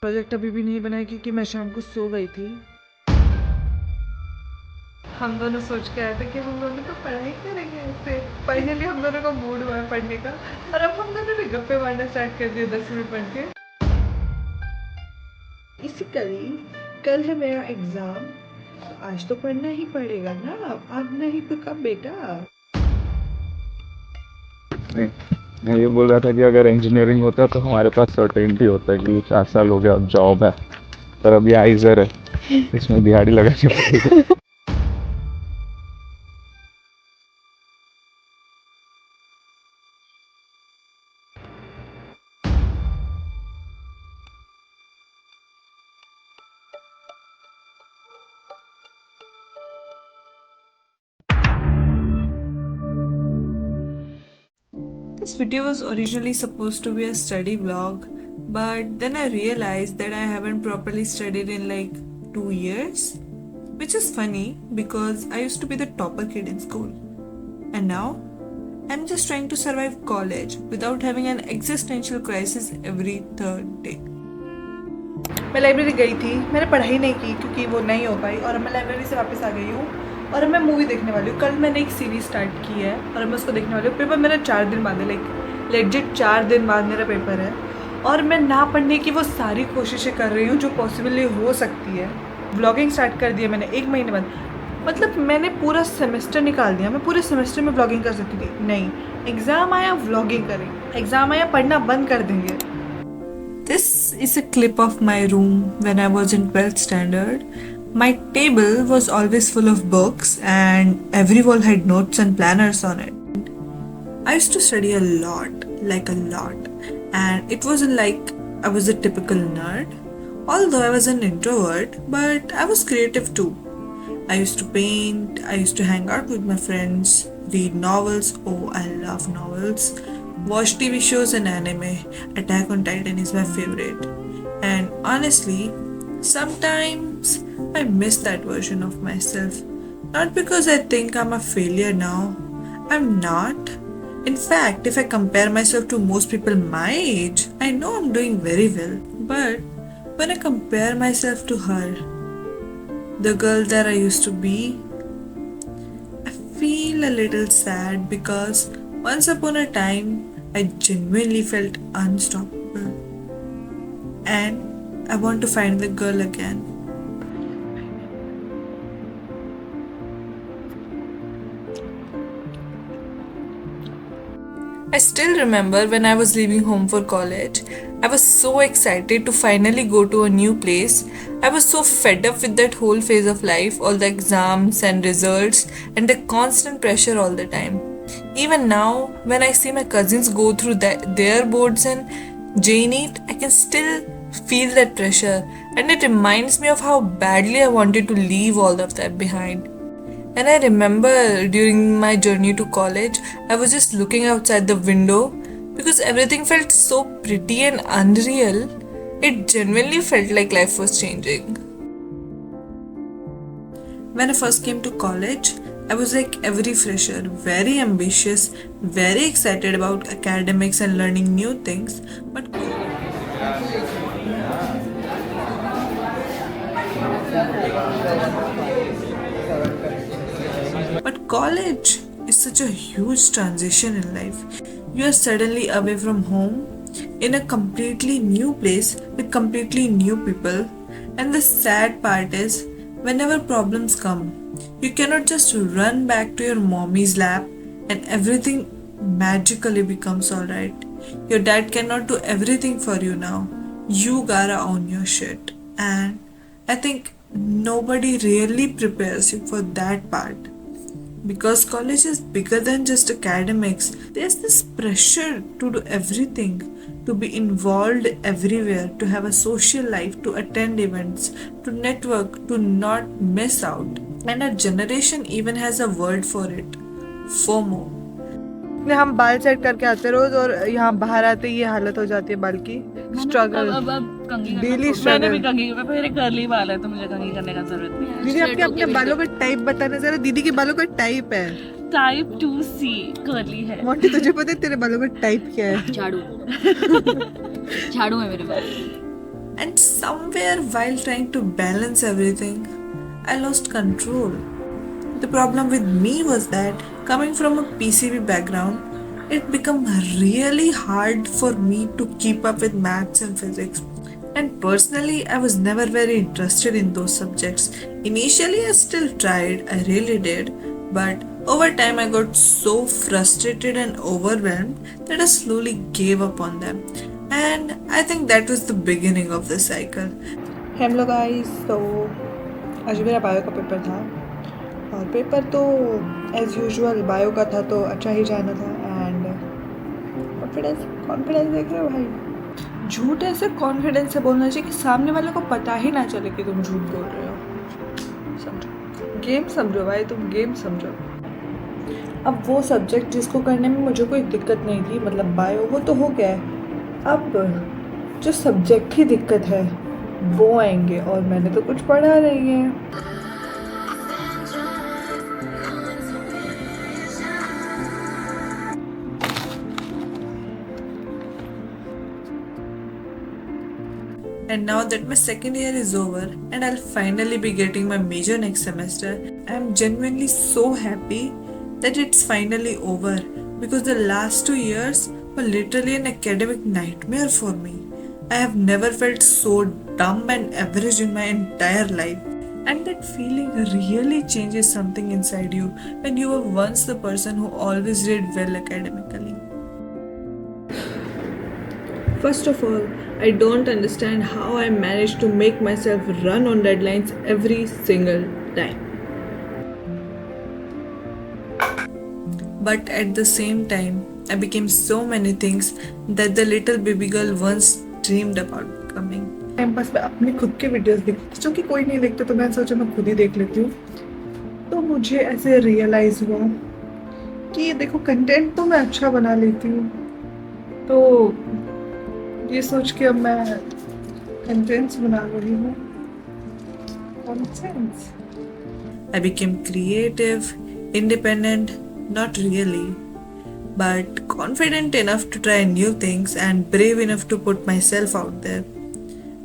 Project अभी भी नहीं बनाया क्योंकि मैं शाम को सो गई थी। हम दोनों सोच के आए थे कि हम दोनों तो पढ़ाई करेंगे ऐसे। फाइनली हम दोनों का मूड हुआ है पढ़ने का, और अब हम दोनों ने गप्पे मारना स्टार्ट कर दिए 10 मिनट पढ़ के। इसी कल है मेरा एग्जाम, तो आज तो पढ़ना ही पड़ेगा ना, अब नहीं तो कब बेटा। नहीं, मैं ये बोल रहा था कि अगर इंजीनियरिंग होता तो हमारे पास सर्टेनिटी होता है कि 4 साल हो गया अब जॉब है, पर अब ये आइजर है, इसमें दिहाड़ी लगा के पड़ेगी। This video was originally supposed to be a study vlog, but then I realized that I haven't properly studied in like 2 years, which is funny because I used to be the topper kid in school, and now I'm just trying to survive college without having an existential crisis every third day. मैं library गई थी, मैंने पढ़ाई नहीं की क्योंकि वो नहीं हो पाई, और मैं लाइब्रेरी से वापस आ गई हूँ और मैं मूवी देखने वाली हूँ। कल मैंने एक सीरीज स्टार्ट की है और मैं उसको देखने वाली हूँ। पेपर मेरा 4 दिन बाद है, लाइक लेजिट 4 दिन बाद मेरा पेपर है, और मैं ना पढ़ने की वो सारी कोशिशें कर रही हूँ जो पॉसिबली हो सकती है। व्लॉगिंग स्टार्ट कर दिया मैंने 1 महीने बाद, मतलब मैंने पूरा सेमेस्टर निकाल दिया। मैं पूरे सेमेस्टर में व्लॉगिंग कर सकती थी, नहीं, एग्ज़ाम आया व्लॉगिंग करेंगे, एग्ज़ाम आया पढ़ना बंद कर देंगे। This is a clip of my room when I was in 12th standard. My table was always full of books and every wall had notes and planners on it. I used to study a lot, like a lot, and it wasn't like I was a typical nerd. Although I was an introvert, but I was creative too. I used to paint, I used to hang out with my friends, read novels. Oh, I love novels. Watch TV shows and anime. Attack on Titan is my favorite. And honestly, sometimes I miss that version of myself. Not because I think I'm a failure now. I'm not. In fact, if I compare myself to most people my age, I know I'm doing very well. But when I compare myself to her, the girl that I used to be, I feel a little sad because once upon a time, I genuinely felt unstoppable. And I want to find the girl again. I still remember when I was leaving home for college, I was so excited to finally go to a new place. I was so fed up with that whole phase of life, all the exams and results, and the constant pressure all the time. Even now, when I see my cousins go through their boards and JNEET, I can still feel that pressure, and it reminds me of how badly I wanted to leave all of that behind. And I remember during my journey to college, I was just looking outside the window because everything felt so pretty and unreal. It genuinely felt like life was changing. When I first came to college, I was like every fresher, very ambitious, very excited about academics and learning new things. But college is such a huge transition in life. You are suddenly away from home in a completely new place with completely new people. And the sad part is, whenever problems come, you cannot just run back to your mommy's lap and everything magically becomes alright. Your dad cannot do everything for you now. You gotta own your shit. And I think nobody really prepares you for that part. Because college is bigger than just academics, there's this pressure to do everything, to be involved everywhere, to have a social life, to attend events, to network, to not miss out. And our generation even has a word for it, FOMO. हम बाल set करके आते रोज, और यहाँ बाहर आते ये हालत हो जाती है बाल की। Struggle, daily struggle. मैंने भी कंघी, मेरे कर्ली बाल है तो मुझे कंघी करने का जरूरत नहीं है। दीदी आपके अपने बालों का टाइप बताना जरा। दीदी के बालों का टाइप है टाइप 2C कर्ली है। मोटी, तुझे पता है तेरे बालों का टाइप क्या है? झाड़ू झाड़ू है मेरे बाल। And somewhere while trying to balance everything, I lost control. The problem with me was that coming from a PCB background, it became really hard for me to keep up with maths and physics. And personally, I was never very interested in those subjects. Initially, I still tried, I really did, but over time, I got so frustrated and overwhelmed that I slowly gave up on them. And I think that was the beginning of the cycle. Hello guys, तो आज मेरा bio का paper था और paper तो as usual bio का था तो अच्छा ही जाना था। एंड कॉन्फिडेंस देख रहे हो भाई, झूठ ऐसे कॉन्फिडेंस से बोलना चाहिए कि सामने वाले को पता ही ना चले कि तुम झूठ बोल रहे हो। समझो, गेम समझो भाई, तुम गेम समझो। अब वो सब्जेक्ट जिसको करने में मुझे कोई दिक्कत नहीं थी, मतलब बायो, वो तो हो गया है। अब जो सब्जेक्ट की दिक्कत है वो आएंगे और मैंने तो कुछ पढ़ा नहीं है। And now that my second year is over and I'll finally be getting my major next semester, I'm genuinely so happy that it's finally over because the last 2 years were literally an academic nightmare for me. I have never felt so dumb and average in my entire life. And that feeling really changes something inside you when you were once the person who always did well academically. First of all, I don't understand how I managed to make myself run on deadlines every single time. But at the same time, I became so many things that the little baby girl once dreamed about becoming. Time pass में अपने खुद के videos देखती जो कि कोई नहीं देखते, तो मैं सोचा मैं खुद ही देख लेती हूँ। तो मुझे ऐसे रियलाइज हुआ कि देखो, कंटेंट तो मैं अच्छा बना लेती हूँ, तो ये सोच के अब मैं कंटेंट्स बना रही हूँ। Nonsense. I became creative, independent, not really, but confident enough to try new things and brave enough to put myself out there.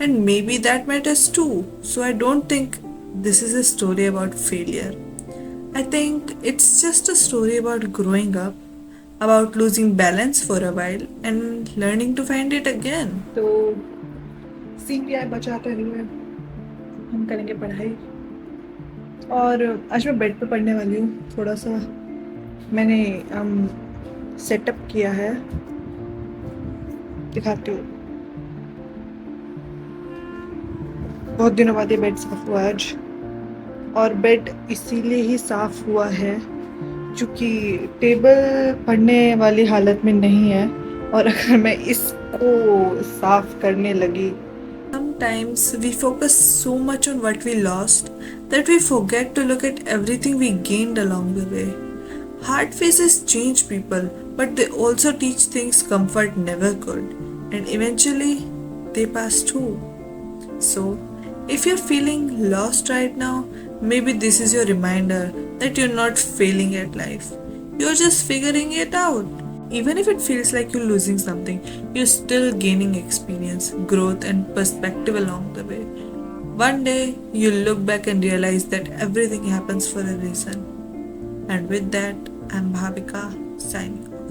And maybe that matters too. So I don't think this is a story about failure. I think it's just a story about growing up, about losing balance for a while and learning to find it again. तो CPI बचाते हुए हम करेंगे पढ़ाई। और आज मैं bed पे पढ़ने वाली हूँ। थोड़ा सा मैंने सेटअप किया है, दिखाती हूँ। बहुत दिनों बाद ये बेड साफ हुआ आज, और बेड इसीलिए ही साफ हुआ है क्योंकि टेबल पढ़ने वाली हालत में नहीं है, और अगर मैं इसको साफ करने लगी। Sometimes we focus so much on what we lost that we forget to look at everything we gained along the way. Hard phases change people, but they also teach things comfort never could, and eventually they pass too. So, if you're feeling lost right now, maybe this is your reminder that you're not failing at life. You're just figuring it out. Even if it feels like you're losing something, you're still gaining experience, growth, and perspective along the way. One day, you'll look back and realize that everything happens for a reason. And with that, I'm Bhavika signing off.